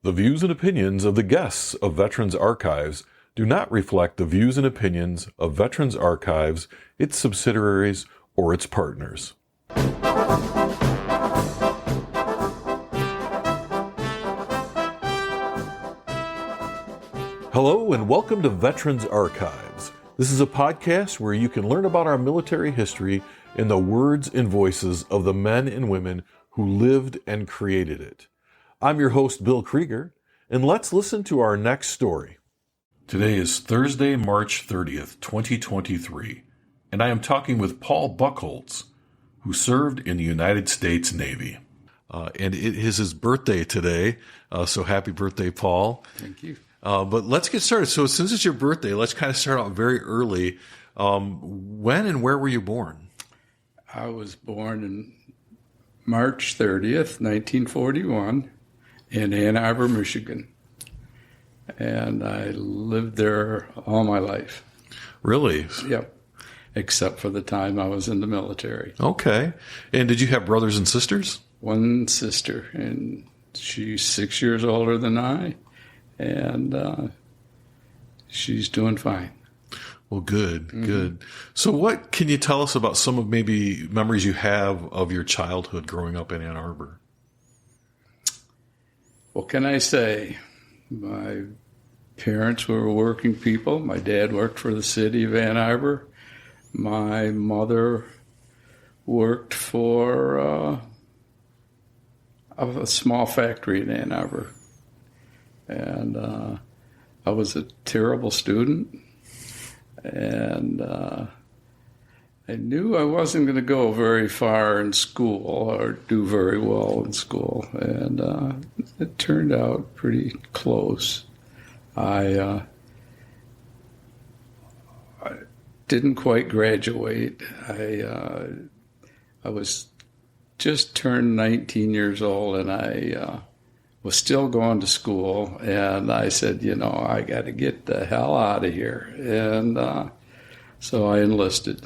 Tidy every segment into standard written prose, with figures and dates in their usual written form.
The views and opinions of the guests of Veterans Archives do not reflect the views and opinions of Veterans Archives, its subsidiaries, or its partners. Hello and welcome to Veterans Archives. This is a podcast where you can learn about our military history in the words and voices of the men and women who lived and created it. I'm your host, Bill Krieger, and let's listen to our next story. Today is Thursday, March 30th, 2023, and I am talking with Paul Buckholz, who served in the United States Navy. And it is his birthday today, so happy birthday, Paul. Thank you. But let's get started. So since it's your birthday, let's kind of start out very early. When and where were you born? I was born in March 30th, 1941, in Ann Arbor, Michigan. And I lived there all my life. Really? Yep. Except for the time I was in the military. Okay. And did you have brothers and sisters? One sister, and she's 6 years older than I, and she's doing fine. Well, good, good. So what can you tell us about some of maybe memories you have of your childhood growing up in Ann Arbor? What can I say? My parents were working people. My dad worked for the city of Ann Arbor. My mother worked for a small factory in Ann Arbor. And I was a terrible student. And I knew I wasn't going to go very far in school or do very well in school. And it turned out pretty close. I didn't quite graduate. I was just turned 19 years old, and I was still going to school. And I said, I got to get the hell out of here. And so I enlisted.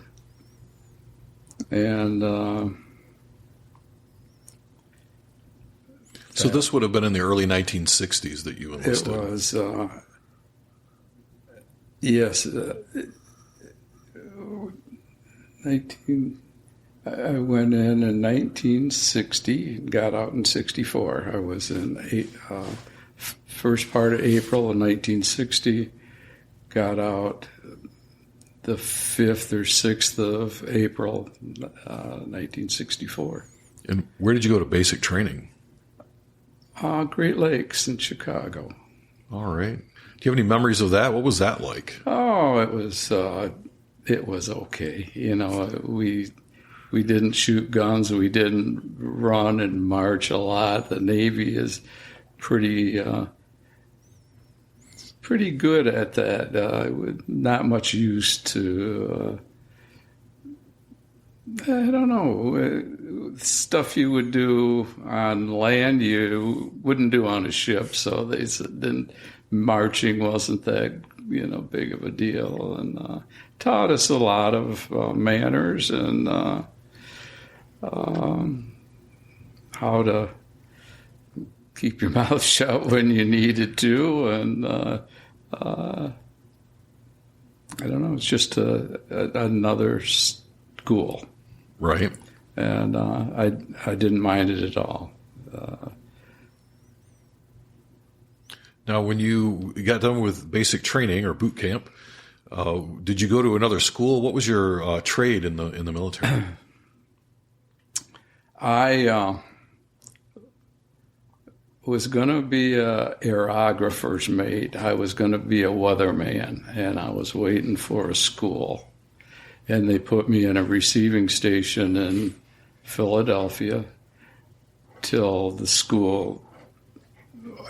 And so this would have been in the early 1960s that you enlisted. It was, yes. I went in 1960 and got out in 64. I was in first part of April of 1960, got out the 5th or 6th of April, 1964. And where did you go to basic training? Great Lakes in Chicago. All right. Do you have any memories of that? What was that like? Oh, it was okay. We didn't shoot guns. We didn't run and march a lot. The Navy is pretty good at that. Not much used to, I don't know, stuff you would do on land you wouldn't do on a ship. So they said marching wasn't that big of a deal, and taught us a lot of manners and how to keep your mouth shut when you needed to, and I don't know. It's just another school, right? And I didn't mind it at all. Now, when you got done with basic training or boot camp, did you go to another school? What was your trade in the military? I was going to be a aerographer's mate. I was going to be a weatherman, and I was waiting for a school. And they put me in a receiving station in Philadelphia till the school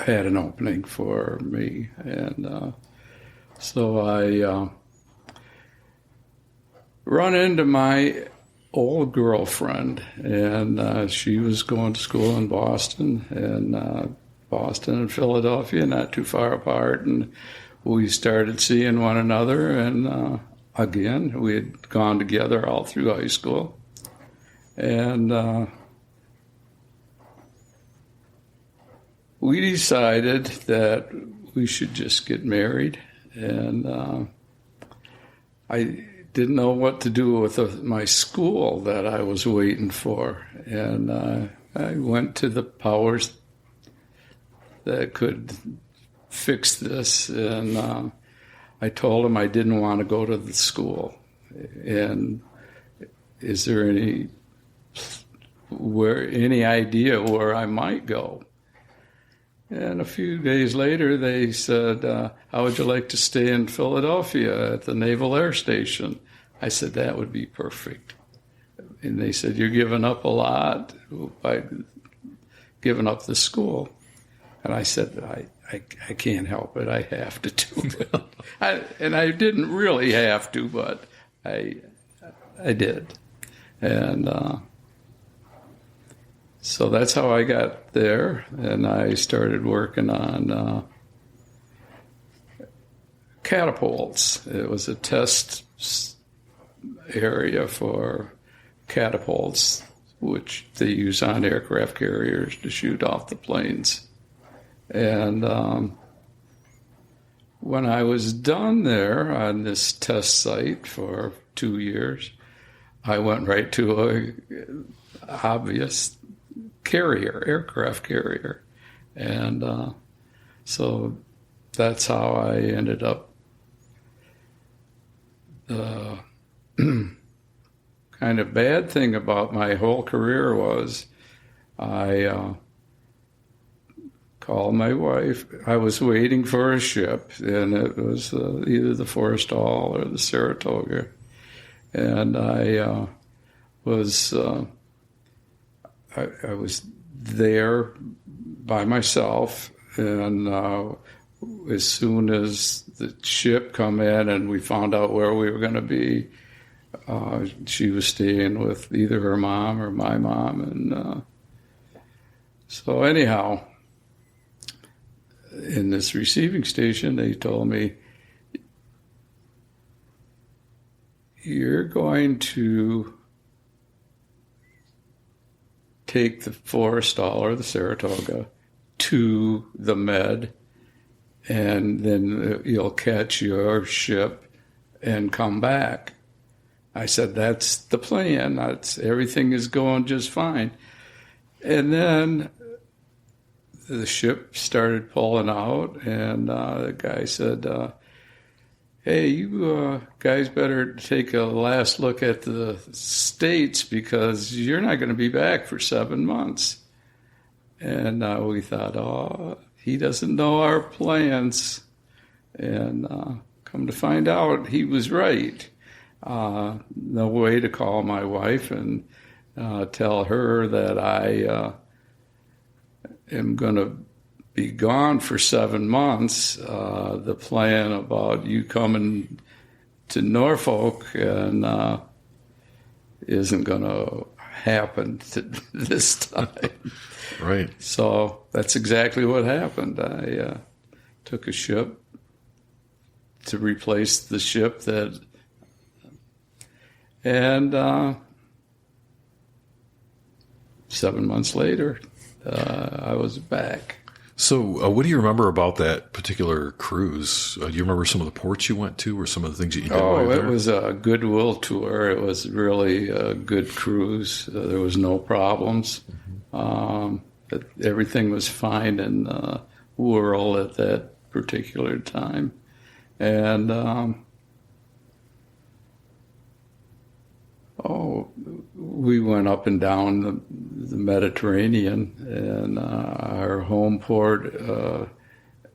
had an opening for me. And so I run into my old girlfriend, and she was going to school in Boston, and Boston and Philadelphia, not too far apart, and we started seeing one another, and again, we had gone together all through high school, and we decided that we should just get married, and I didn't know what to do with my school that I was waiting for, and I went to the powers that could fix this, and I told them I didn't want to go to the school, and is there any idea where I might go? And a few days later, they said, how would you like to stay in Philadelphia at the Naval Air Station? I said, that would be perfect. And they said, you're giving up a lot by giving up the school. And I said, I can't help it. I have to do it. And I didn't really have to, but I did. And so that's how I got there, and I started working on catapults. It was a test area for catapults, which they use on aircraft carriers to shoot off the planes. And when I was done there on this test site for 2 years, I went right to a obvious aircraft carrier. And so that's how I ended up. The kind of bad thing about my whole career was I called my wife. I was waiting for a ship, and it was either the Forrestal or the Saratoga. And I was there by myself, and as soon as the ship come in and we found out where we were going to be, she was staying with either her mom or my mom, and so anyhow, in this receiving station, they told me, you're going to take the Forrestal or the Saratoga to the Med, and then you'll catch your ship and come back. I said, that's the plan. Everything is going just fine. And then the ship started pulling out, and the guy said, hey, you guys better take a last look at the States, because you're not going to be back for 7 months. And we thought, oh, he doesn't know our plans. And come to find out, he was right. No way to call my wife and tell her that I am going to be gone for 7 months. The plan about you coming to Norfolk and isn't going to happen this time. Right. So that's exactly what happened. I took a ship to replace the ship and 7 months later, I was back. So what do you remember about that particular cruise? Do you remember some of the ports you went to or some of the things that you did while you were there? It was a goodwill tour. It was really a good cruise. There was no problems. Everything was fine in the world at that particular time. And we went up and down the Mediterranean, and our home port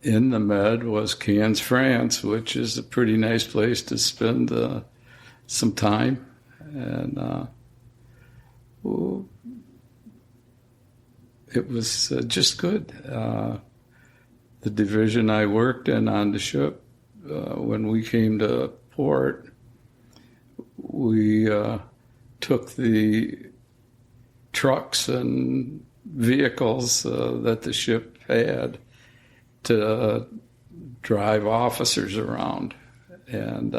in the Med was Cannes, France, which is a pretty nice place to spend some time. And it was just good. The division I worked in on the ship, when we came to port, we took the trucks and vehicles that the ship had to drive officers around. And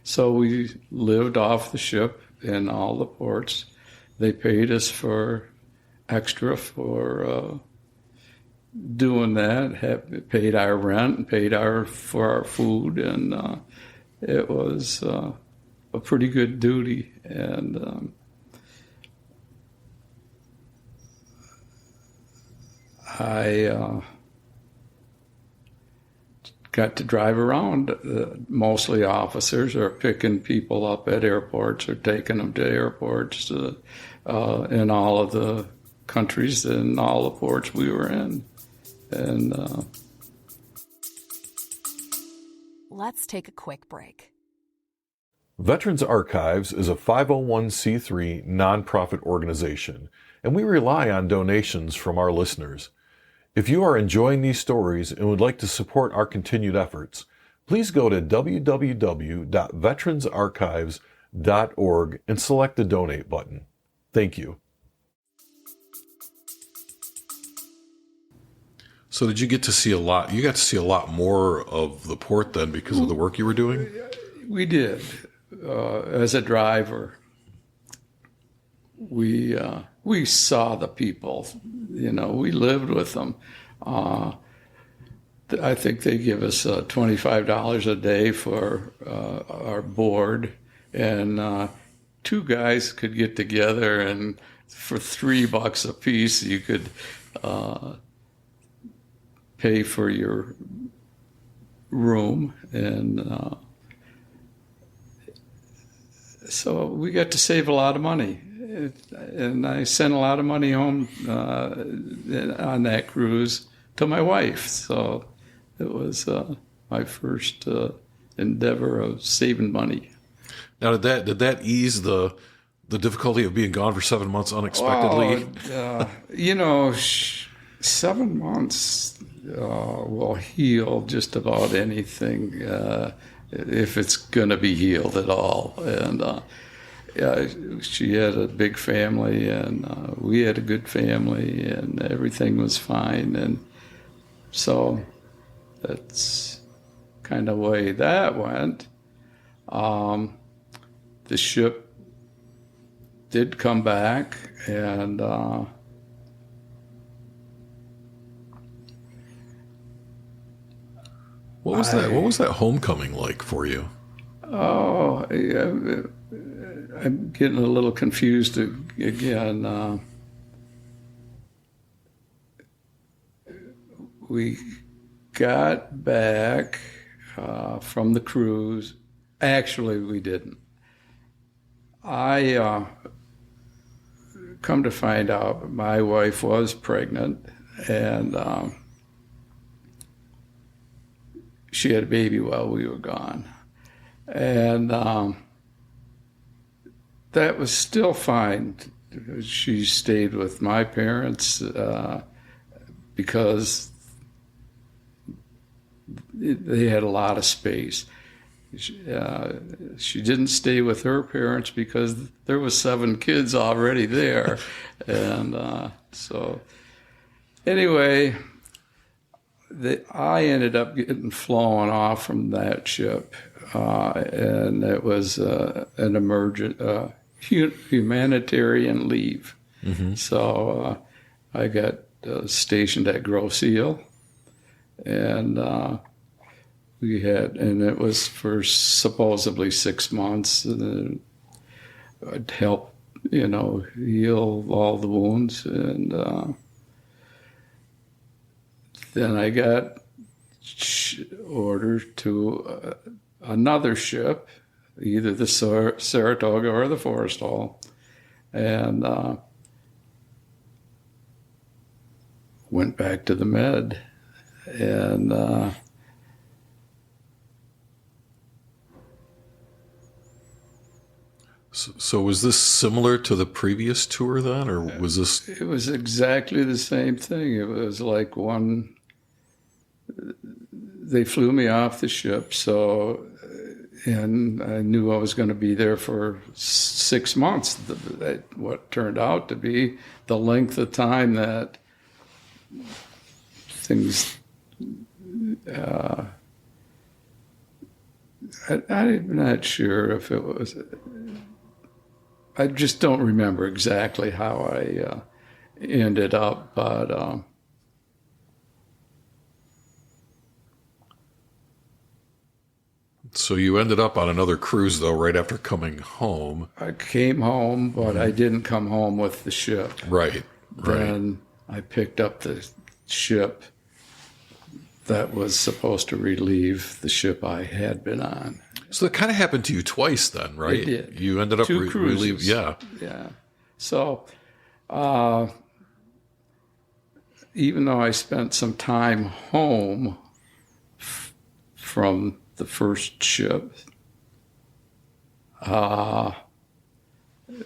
so we lived off the ship in all the ports. They paid us for extra for doing that, paid our rent and paid for our food, and it was a pretty good duty. And I got to drive around, mostly officers, or picking people up at airports or taking them to airports in all of the countries and all the ports we were in. And let's take a quick break. Veterans Archives is a 501c3 nonprofit organization, and we rely on donations from our listeners. If you are enjoying these stories and would like to support our continued efforts, please go to www.veteransarchives.org and select the donate button. Thank you. So did you get to see a lot? You got to see a lot more of the port then because of the work you were doing? We did. As a driver, we saw the people. We lived with them. I think they give us $25 a day for our board, and two guys could get together, and for $3 a piece, you could pay for your room, and so we got to save a lot of money. And I sent a lot of money home on that cruise to my wife. So it was my first endeavor of saving money. Now, did that ease the difficulty of being gone for 7 months unexpectedly? 7 months will heal just about anything if it's going to be healed at all. And she had a big family, and we had a good family, and everything was fine. And so that's kind of the way that went. The ship did come back, and what was that? What was that homecoming like for you? Oh, yeah, I'm getting a little confused again. We got back from the cruise. Actually, we didn't. I come to find out my wife was pregnant, and she had a baby while we were gone. And that was still fine. She stayed with my parents because they had a lot of space. She didn't stay with her parents because there was 7 kids already there. And so anyway, I ended up getting flown off from that ship. And it was an emergent humanitarian leave. Mm-hmm. So I got stationed at Grosse Ile, and and it was for supposedly 6 months. I'd help, heal all the wounds, and then I got ordered to another ship, either the Saratoga or the Forrestal, and went back to the Med. And so was this similar to the previous tour then, or was this? It was exactly the same thing. It was like they flew me off the ship, and I knew I was going to be there for 6 months. What turned out to be the length of time that things. I'm not sure if it was. I just don't remember exactly how I ended up, but So you ended up on another cruise, though, right after coming home. I came home, but I didn't come home with the ship. Right. Then I picked up the ship that was supposed to relieve the ship I had been on. So that kind of happened to you twice then, right? It did. You ended up Two cruises. Yeah. Yeah. So, even though I spent some time home from the first ship,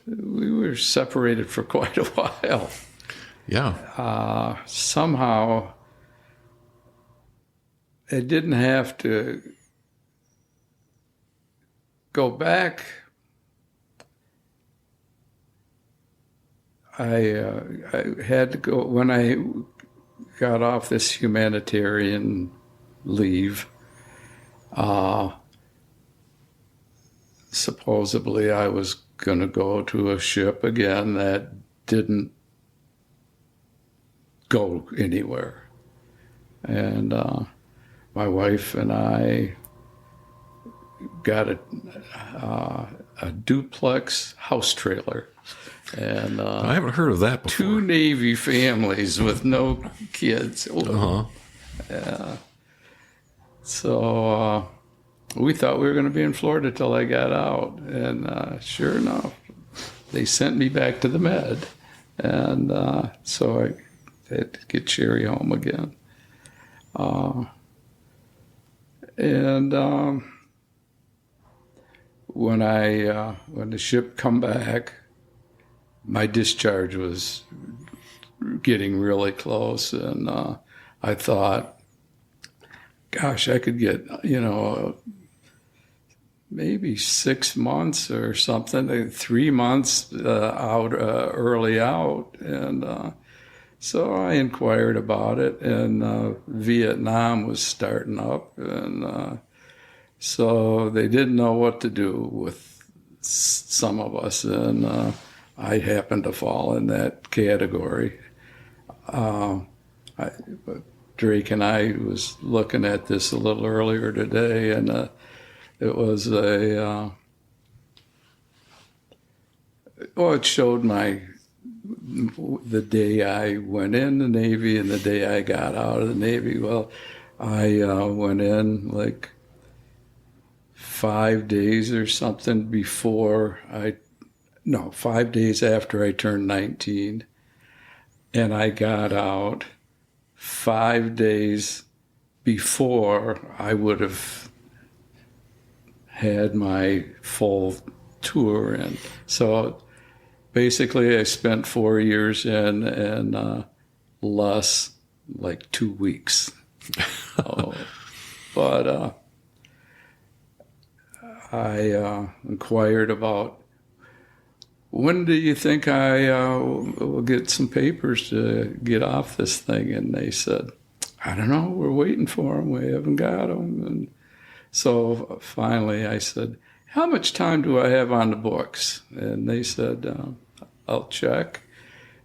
we were separated for quite a while. Yeah. Somehow, I didn't have to go back. I had to go when I got off this humanitarian leave. Supposedly, I was going to go to a ship again that didn't go anywhere, and my wife and I got a duplex house trailer. And I haven't heard of that before. 2 Navy families with no kids. So we thought we were going to be in Florida till I got out. And sure enough, they sent me back to the Med. And so I had to get Sherry home again. When the ship come back, my discharge was getting really close, and I thought, gosh, I could get, maybe 6 months or something, 3 months out, early out. And so I inquired about it, and Vietnam was starting up, and so they didn't know what to do with some of us, and I happened to fall in that category. Drake and I was looking at this a little earlier today, and it was it showed the day I went in the Navy and the day I got out of the Navy. Well, I went in like 5 days or something before 5 days after I turned 19, and I got out 5 days before I would have had my full tour. And so basically I spent 4 years in and less like 2 weeks. But I inquired about, when do you think I will get some papers to get off this thing? And they said, I don't know, we're waiting for them. We haven't got them. And so finally I said, how much time do I have on the books? And they said, I'll check.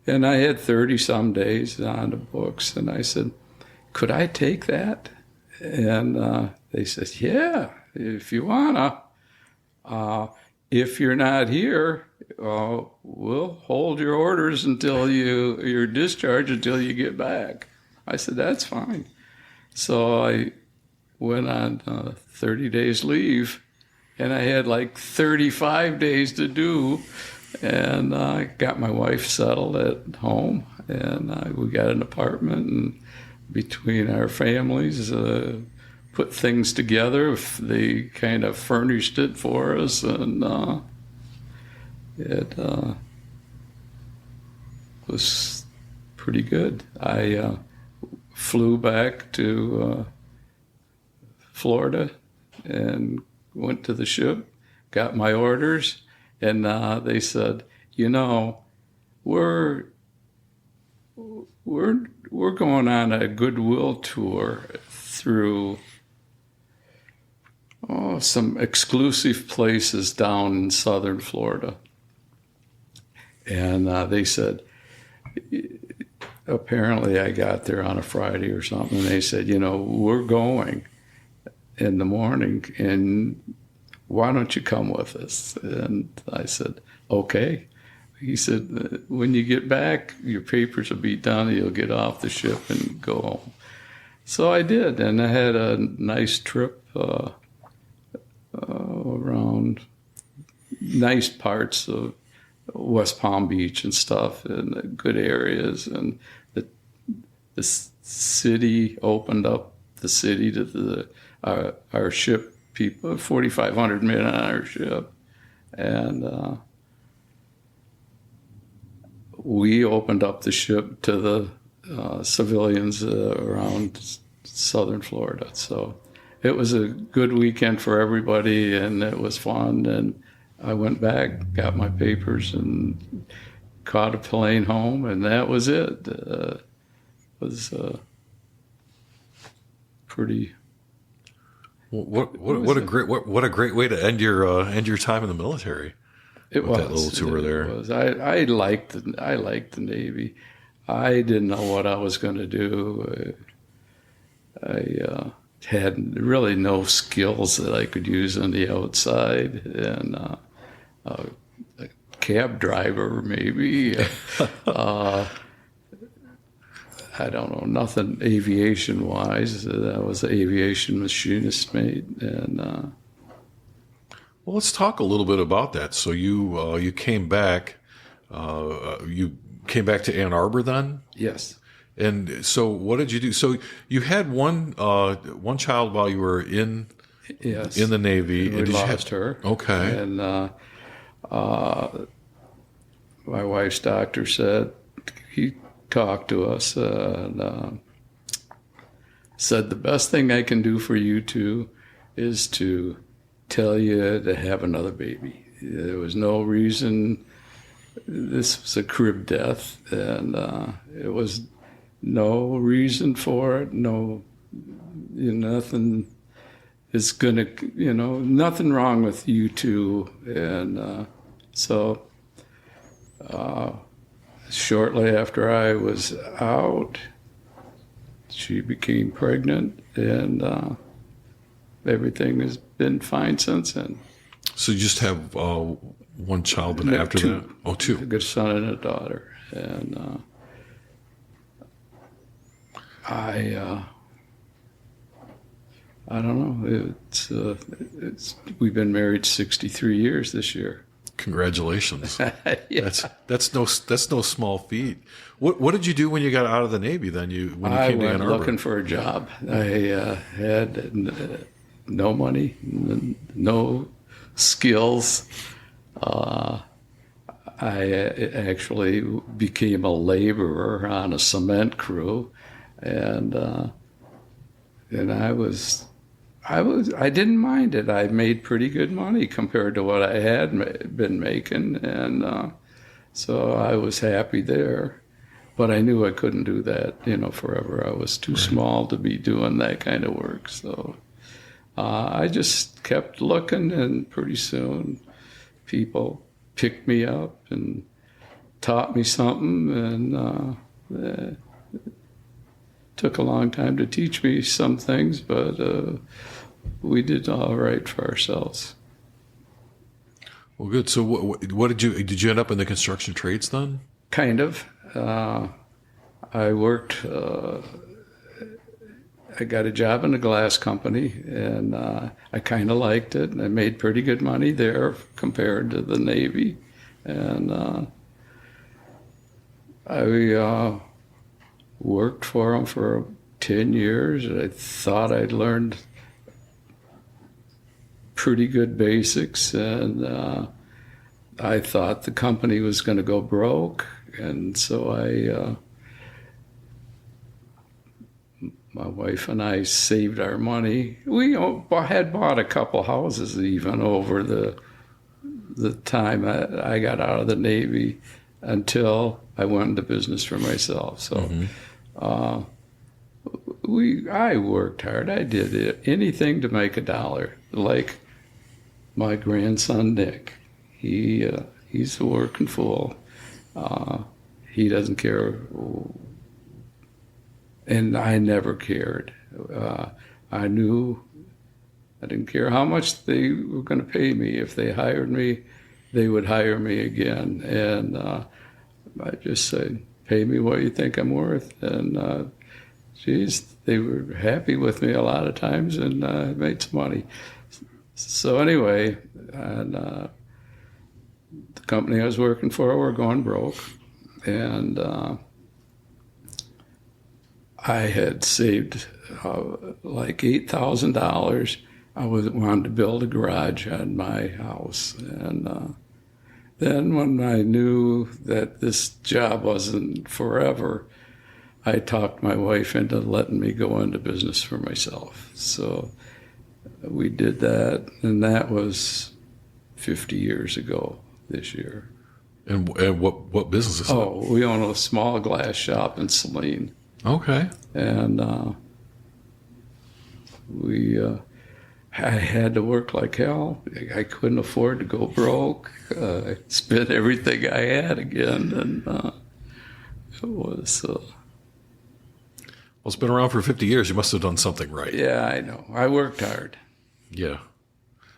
And I had 30-some days on the books. And I said, could I take that? And they said, yeah, if you wanna. If you're not here, we'll hold your orders until your discharge until you get back. I said, that's fine. So I went on 30 days leave, and I had like 35 days to do, and I got my wife settled at home, and we got an apartment, and between our families, put things together. They kind of furnished it for us, and it was pretty good. I flew back to Florida and went to the ship, got my orders, and they said, we're going on a goodwill tour through some exclusive places down in southern Florida. And they said, apparently I got there on a Friday or something, and they said, we're going. in the morning, and why don't you come with us? And I said, okay. He said, when you get back, your papers will be done, you'll get off the ship and go home. So I did, and I had a nice trip around nice parts of West Palm Beach and stuff, and good areas. And the city opened up the city to our ship people, 4,500 men on our ship. And we opened up the ship to the civilians around southern Florida. So it was a good weekend for everybody, and it was fun. And I went back, got my papers, and caught a plane home, and that was it. It was pretty. What a great way to end your time in the military. It was that little tour there. It was. I liked the Navy. I didn't know what I was going to do. I had really no skills that I could use on the outside, and a cab driver maybe. I don't know, nothing aviation wise. I was an aviation machinist mate, and. Well, let's talk a little bit about that. So you came back. You came back to Ann Arbor then? Yes. And so what did you do? So you had one child while you were in the Navy. And we lost her. Okay. And my wife's doctor said, he talked to us and said, the best thing I can do for you two is to tell you to have another baby. There was no reason. This was a crib death, and it was no reason for it. No, nothing is gonna, nothing wrong with you two. And so shortly after I was out, she became pregnant, and everything has been fine since then. So you just have one child, and after two. that? Oh, two. A good son and a daughter. And I don't know. It's we've been married 63 years this year. Congratulations. Yeah. That's no small feat. What did you do when you got out of the Navy then? When you came to Ann Arbor? I went looking for a job. I had no money, no skills. I actually became a laborer on a cement crew, and I didn't mind it. I made pretty good money compared to what I had been making, and so I was happy there. But I knew I couldn't do that, forever. I was too small to be doing that kind of work. So I just kept looking, and pretty soon people picked me up and taught me something, and it took a long time to teach me some things, but we did all right for ourselves. Well, good. So what did you end up in the construction trades then? Kind of. I worked, I got a job in a glass company, and I kind of liked it. And I made pretty good money there compared to the Navy. And I worked for them for 10 years. I thought I'd learned pretty good basics, and I thought the company was going to go broke. And so my wife and I saved our money. We had bought a couple houses even over the time I got out of the Navy until I went into business for myself. So I worked hard. I did anything to make a dollar. Like my grandson Nick, he's a working fool. He doesn't care, and I never cared. I knew I didn't care how much they were going to pay me. If they hired me, they would hire me again. And I just said, pay me what you think I'm worth. And geez, they were happy with me a lot of times, and made some money. So anyway, and the company I was working for were going broke, and I had saved like $8,000. I wanted to build a garage on my house, and then when I knew that this job wasn't forever, I talked my wife into letting me go into business for myself. So we did that, and that was 50 years ago this year. And what business is it? Oh, we own a small glass shop in Saline. Okay. And I had to work like hell. I couldn't afford to go broke. I spent everything I had again, and it was... Well, it's been around for 50 years. You must have done something right. Yeah, I know. I worked hard. Yeah.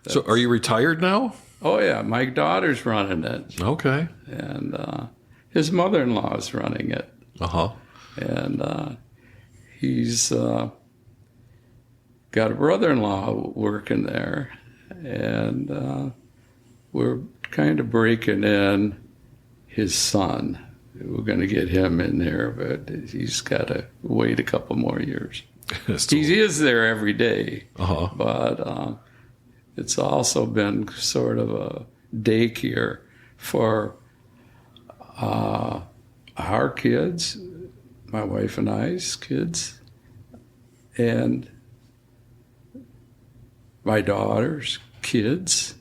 So are you retired now? Oh, yeah. My daughter's running it. Okay. And his mother-in-law is running it. Uh-huh. And he's got a brother-in-law working there. And we're kind of breaking in his son. We're going to get him in there, but he's got to wait a couple more years. He is there every day, but it's also been sort of a daycare for our kids, my wife and I's kids, and my daughter's kids.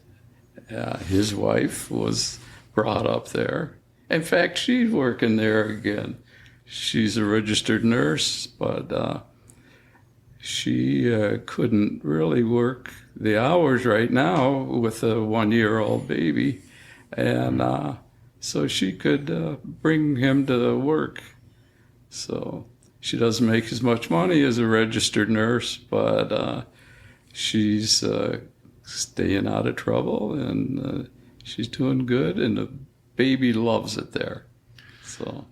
His wife was brought up there. In fact, she's working there again. She's a registered nurse, but she couldn't really work the hours right now with a 1-year-old baby. And so she could bring him to work. So she doesn't make as much money as a registered nurse, but she's staying out of trouble, and she's doing good, and the baby loves it there. So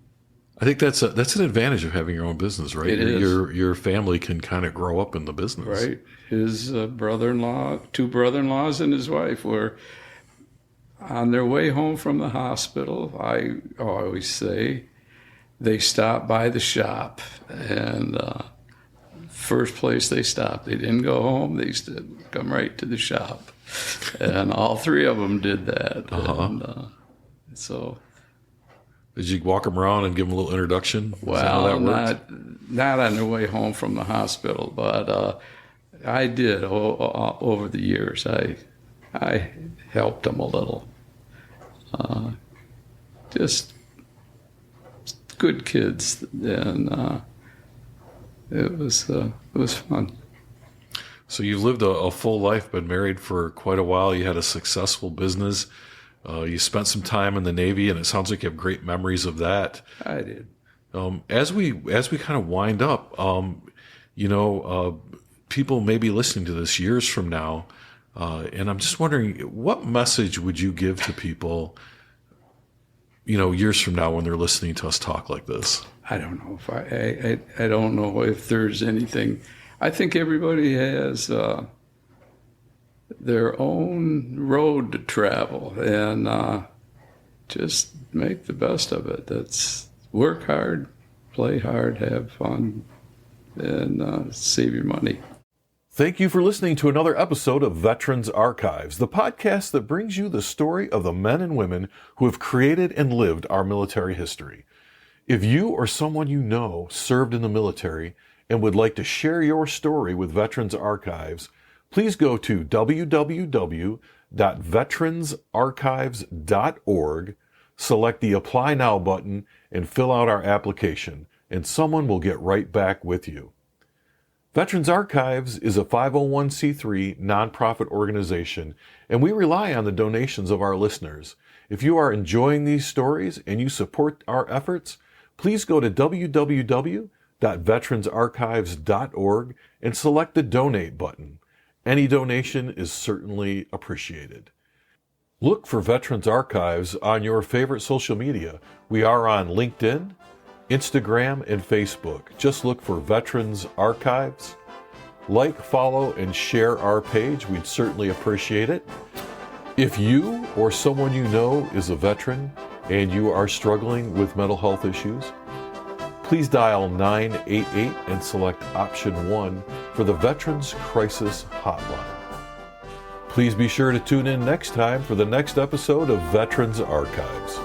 I think that's an advantage of having your own business, right? It is. Your family can kind of grow up in the business. Right. His brother-in-law, 2 brother-in-laws and his wife were on their way home from the hospital. I always say they stopped by the shop, and first place they stopped. They didn't go home. They used to come right to the shop. And all 3 of them did that. And, so, did you walk them around and give them a little introduction? Well, not on their way home from the hospital, but I did over the years. I helped them a little. Just good kids, and it was fun. So you've lived a full life, been married for quite a while. You had a successful business. You spent some time in the Navy, and it sounds like you have great memories of that. I did. As we kind of wind up, people may be listening to this years from now, and I'm just wondering, what message would you give to people, years from now when they're listening to us talk like this? I don't know if I don't know if there's anything. I think everybody has their own road to travel, and just make the best of it. That's work hard, play hard, have fun, and save your money. Thank you for listening to another episode of Veterans Archives, the podcast that brings you the story of the men and women who have created and lived our military history. If you or someone you know served in the military and would like to share your story with Veterans Archives, please go to www.veteransarchives.org, select the Apply Now button, and fill out our application, and someone will get right back with you. Veterans Archives is a 501c3 nonprofit organization, and we rely on the donations of our listeners. If you are enjoying these stories and you support our efforts, please go to www.veteransarchives.org and select the Donate button. Any donation is certainly appreciated. Look for Veterans Archives on your favorite social media. We are on LinkedIn, Instagram, and Facebook. Just look for Veterans Archives. Like, follow, and share our page. We'd certainly appreciate it. If you or someone you know is a veteran and you are struggling with mental health issues, please dial 988 and select option 1 for the Veterans Crisis Hotline. Please be sure to tune in next time for the next episode of Veterans Archives.